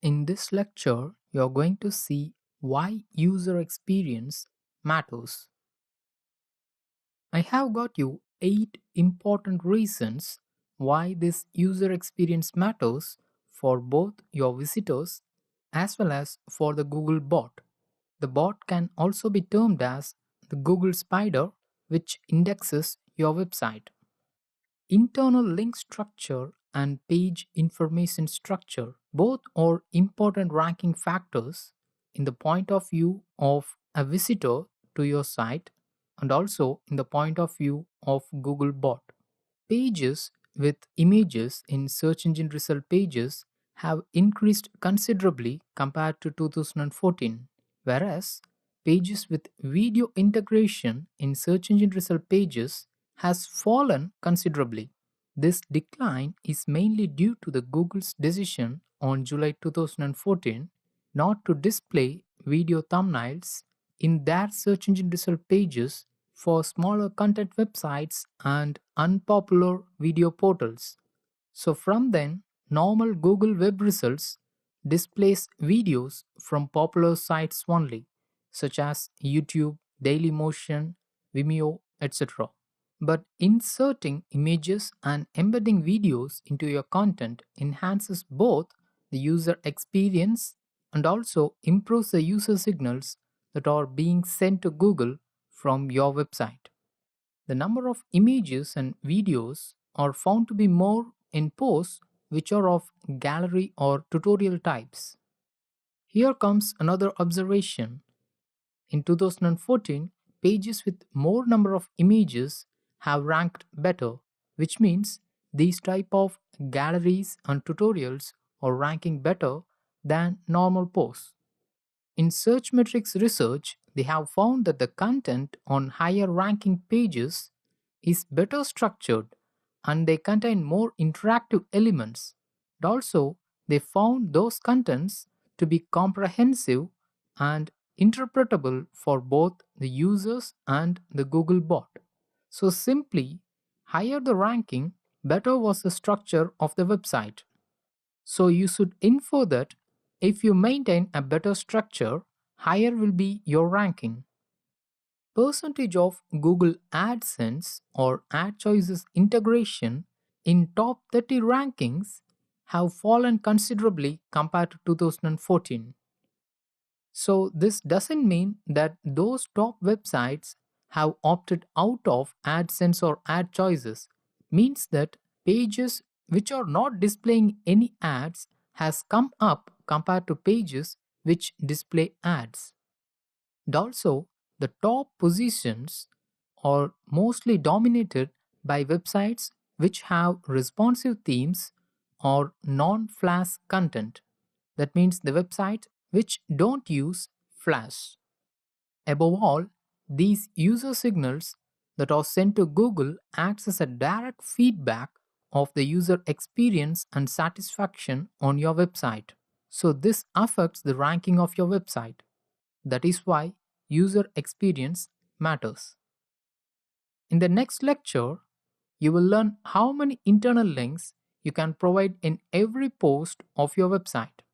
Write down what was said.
In this lecture, you're going to see why user experience matters. I have got you 8 important reasons why this user experience matters for both your visitors as well as for the Google bot. The bot can also be termed as the Google spider, which indexes your website. Internal link structure and page information structure both are important ranking factors in the point of view of a visitor to your site and also in the point of view of Google bot. Pages with images in search engine result pages have increased considerably compared to 2014, whereas pages with video integration in search engine result pages has fallen considerably. This decline is mainly due to the Google's decision on July 2014 not to display video thumbnails in their search engine result pages for smaller content websites and unpopular video portals. So from then, normal Google web results displays videos from popular sites only, such as YouTube, Dailymotion, Vimeo, etc. But inserting images and embedding videos into your content enhances both the user experience and also improves the user signals that are being sent to Google from your website. The number of images and videos are found to be more in posts which are of gallery or tutorial types. Here comes another observation. In 2014, pages with more number of images have ranked better, which means these type of galleries and tutorials are ranking better than normal posts. In search metrics research, they have found that the content on higher ranking pages is better structured and they contain more interactive elements. And also, they found those contents to be comprehensive and interpretable for both the users and the Google bot. So, simply, higher the ranking, better was the structure of the website. So, you should infer that if you maintain a better structure, higher will be your ranking. Percentage of Google AdSense or ad choices integration in top 30 rankings have fallen considerably compared to 2014. So this doesn't mean that those top websites have opted out of AdSense or ad choices. It means that pages which are not displaying any ads has come up compared to pages which display ads. And also, the top positions are mostly dominated by websites which have responsive themes or non-flash content. That means the websites which don't use Flash. Above all, these user signals that are sent to Google acts as a direct feedback of the user experience and satisfaction on your website. So this affects the ranking of your website. That is why user experience matters. In the next lecture, you will learn how many internal links you can provide in every post of your website.